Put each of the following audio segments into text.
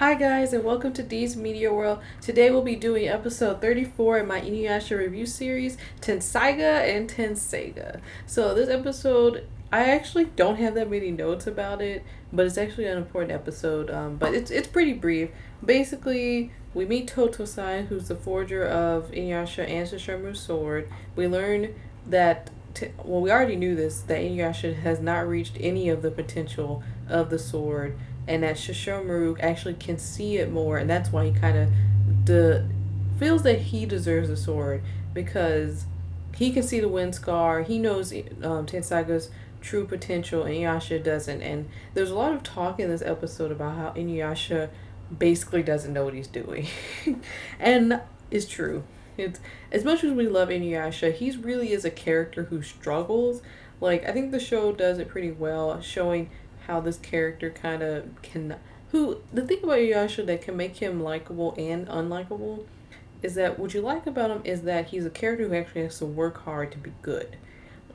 Hi guys and welcome to Dee's Media World. Today we'll be doing episode 34 in my Inuyasha review series, Tenseiga and Tenseiga. So this episode, I actually don't have that many notes about it, but it's actually an important episode. But it's pretty brief. Basically, we meet Totosai, who's the forger of Inuyasha and Sesshomaru's sword. We learn that we already knew this, that Inuyasha has not reached any of the potential of the sword, and that Sesshomaru actually can see it more, and that's why he kind of feels that he deserves the sword because he can see the wind scar. He knows Tensaiga's true potential, and Inuyasha doesn't. And there's a lot of talk in this episode about how Inuyasha basically doesn't know what he's doing, and it's true. It's as much as we love Inuyasha, he really is a character who struggles. Like I think the show does it pretty well, showing how this character kind of can. Who the thing about Inuyasha that can make him likable and unlikable is that what you like about him is that he's a character who actually has to work hard to be good.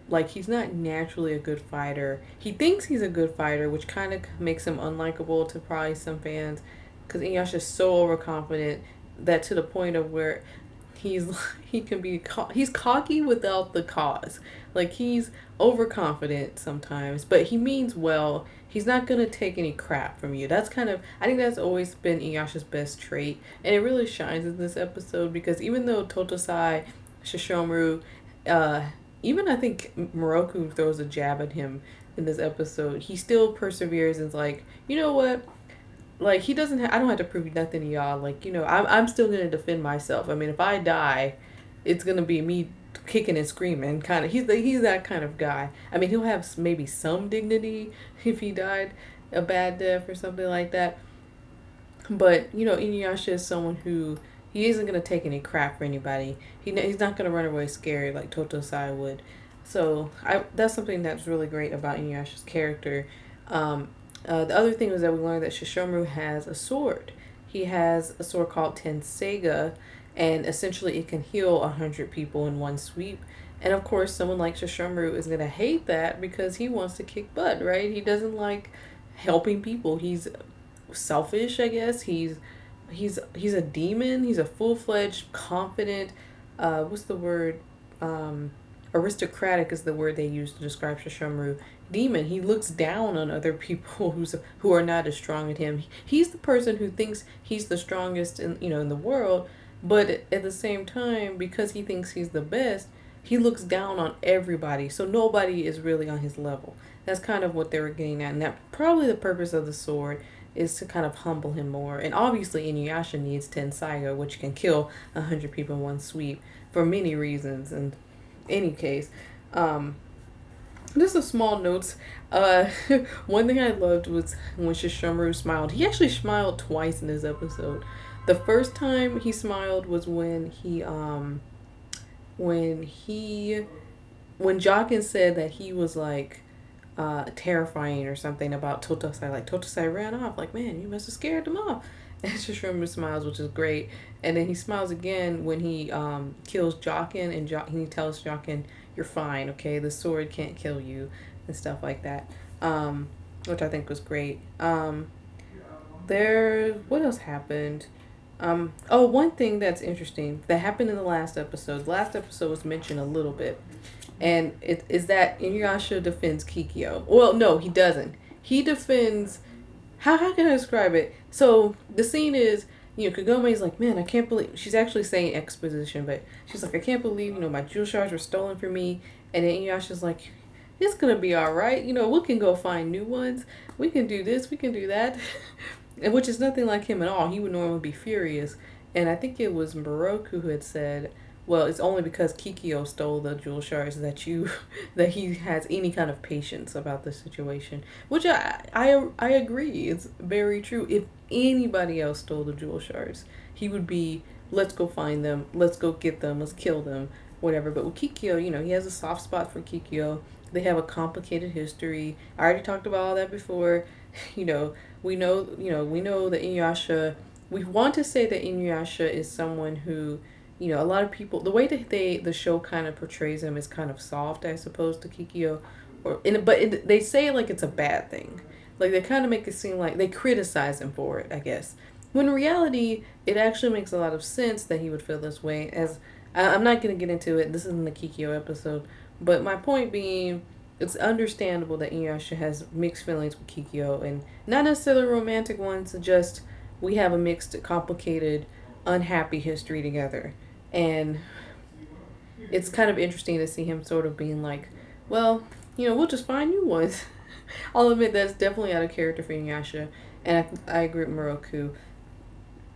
Like he's not naturally a good fighter. He thinks he's a good fighter, which kind of makes him unlikable to probably some fans, because Inuyasha is so overconfident that to the point of where he's he can be he's cocky without the cause. Like he's overconfident sometimes, but he means well. He's not gonna take any crap from you. That's kind of, I think that's always been Iyasha's best trait, and it really shines in this episode because even though Totosai, Shishomaru, uh, even I think Moroku throws a jab at him in this episode, he still perseveres and's like, you know what? Like he doesn't. I don't have to prove nothing to y'all. Like I'm still gonna defend myself. I mean, if I die, it's gonna be me kicking and screaming. Kind of. He's that kind of guy. I mean, he'll have maybe some dignity if he died a bad death or something like that. But Inuyasha is someone who he isn't gonna take any crap for anybody. He's not gonna run away scared like Totosai would. So that's something that's really great about Inuyasha's character. Um, the other thing was that we learned that Shishomaru has a sword. He has a sword called Tenseiga, and essentially it can heal 100 people in one sweep. And of course, someone like Shishomaru is gonna hate that because he wants to kick butt, right? He doesn't like helping people. He's selfish, I guess. He's a demon. He's a full-fledged, confident. What's the word? Aristocratic is the word they use to describe Shishomaru. Demon. He looks down on other people who are not as strong as him. He's the person who thinks he's the strongest in the world, but at the same time, because he thinks he's the best, he looks down on everybody. So nobody is really on his level. That's kind of what they were getting at, and that probably the purpose of the sword is to kind of humble him more. And obviously, Inuyasha needs Tenseiga, which can kill 100 people in one sweep for many reasons. In any case, just a small notes. Uh, one thing I loved was when Shishomaru smiled. He actually smiled twice in this episode. The first time he smiled was when he when Jokin said that he was like terrifying or something about Totosai. Like Totosai ran off. Like, man, you must have scared them off. And Shishomaru smiles, which is great. And then he smiles again when he kills Jokin, and he tells Jokin, "You're fine, okay? The sword can't kill you," and stuff like that. Which I think was great. What else happened? One thing that's interesting that happened in the last episode. The last episode was mentioned a little bit, and it is that Inuyasha defends Kikyo. Well, no, he doesn't. He defends. How can I describe it? So the scene is, Kagome's like, man, I can't believe, she's actually saying exposition, but she's like, I can't believe, my jewel shards were stolen from me. And then Inuyasha's like, it's gonna be all right. We can go find new ones. We can do this. We can do that. And which is nothing like him at all. He would normally be furious. And I think it was Moroku who had said, well, it's only because Kikyo stole the jewel shards that that he has any kind of patience about the situation. Which I agree. It's very true. If anybody else stole the jewel shards, he would be, let's go find them, let's go get them, let's kill them, whatever. But with Kikyo, he has a soft spot for Kikyo. They have a complicated history. I already talked about all that before. We know that Inuyasha, we want to say that Inuyasha is someone who, a lot of people, the way that the show kind of portrays him is kind of soft, I suppose, to Kikyo, they say it like it's a bad thing. Like they kind of make it seem like they criticize him for it, I guess. when in reality, it actually makes a lot of sense that he would feel this way. As I'm not going to get into it, this isn't the Kikyo episode, but my point being, it's understandable that Inuyasha has mixed feelings with Kikyo, and not necessarily romantic ones, just we have a mixed, complicated, unhappy history together. And it's kind of interesting to see him sort of being like, well, we'll just find new ones. I'll admit that's definitely out of character for Inuyasha, and I agree with Moroku.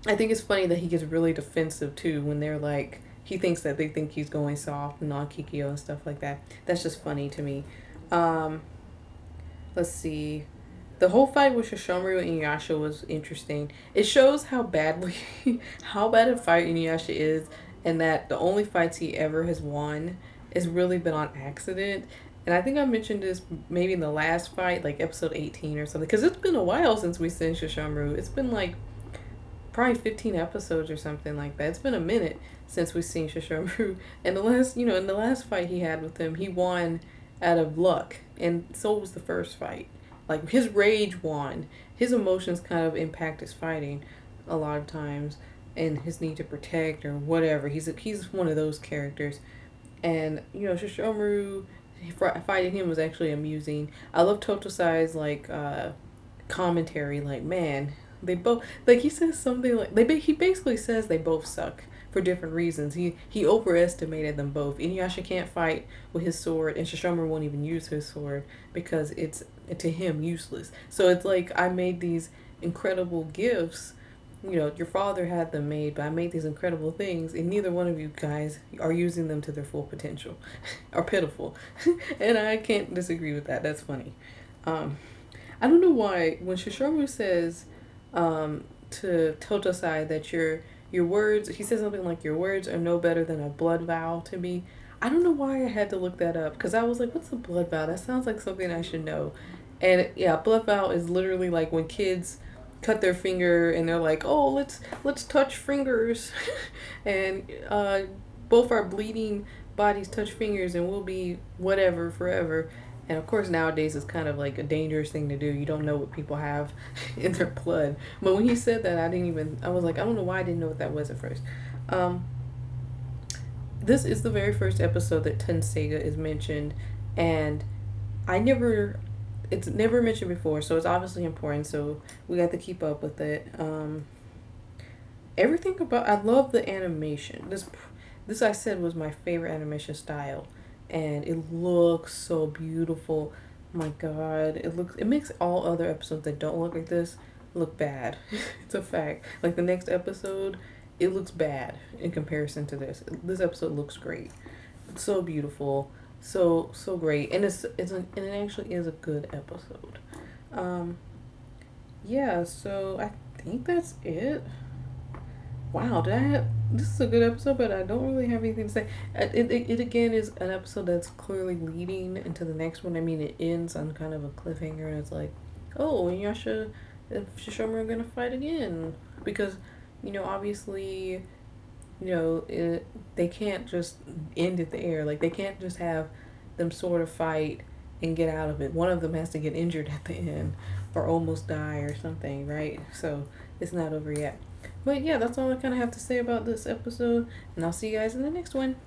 I think it's funny that he gets really defensive too when they're like, he thinks that they think he's going soft and on Kikyo and stuff like that. That's just funny to me. Um, let's see. The whole fight with Shishomaru and Inuyasha was interesting. It shows how badly, how bad a fight Inuyasha is, and that the only fights he ever has won has really been on accident. And I think I mentioned this maybe in the last fight, like episode 18 or something, because it's been a while since we've seen Shishomaru. It's been like probably 15 episodes or something like that. It's been a minute since we've seen Shishomaru. And in the last fight he had with him, he won out of luck. And so was the first fight. Like, his rage won. His emotions kind of impact his fighting a lot of times. And his need to protect or whatever. He's one of those characters. And, Shishomaru fighting him was actually amusing. I love Totosai's, like, commentary. Like, man, they both, like, he says something like, he basically says they both suck for different reasons. He overestimated them both. Inuyasha can't fight with his sword, and Shishomaru won't even use his sword because it's, to him, useless. So it's like, I made these incredible gifts. Your father had them made, but I made these incredible things, and neither one of you guys are using them to their full potential, are pitiful. And I can't disagree with that. That's funny. I don't know why when Shishomaru says to Totosai that your words, he says something like, your words are no better than a blood vow to me. I don't know why I had to look that up, because I was like, what's a blood vow? That sounds like something I should know. And yeah, blood vow is literally like when kids cut their finger and they're like, oh, let's touch fingers. And both our bleeding bodies touch fingers and we'll be whatever forever. And of course nowadays it's kind of like a dangerous thing to do. You don't know what people have in their blood. But when he said that, I was like, I don't know why I didn't know what that was at first. This is the very first episode that Tenseiga is mentioned, and it's never mentioned before, so it's obviously important, so we got to keep up with it. I love the animation. This I said was my favorite animation style, and it looks so beautiful. My god, it makes all other episodes that don't look like this look bad. It's a fact. Like the next episode, it looks bad in comparison to this. This episode looks great. It's so beautiful. So great, and it actually is a good episode. Yeah, so I think that's it. Wow, this is a good episode, but I don't really have anything to say. It again is an episode that's clearly leading into the next one. I mean, it ends on kind of a cliffhanger, and it's like, oh, Inuyasha and Shishomaru are gonna fight again, because obviously, they can't just end it there. Like, they can't just have them sort of fight and get out of it. One of them has to get injured at the end or almost die or something, right? So it's not over yet. But yeah, that's all I kind of have to say about this episode, and I'll see you guys in the next one.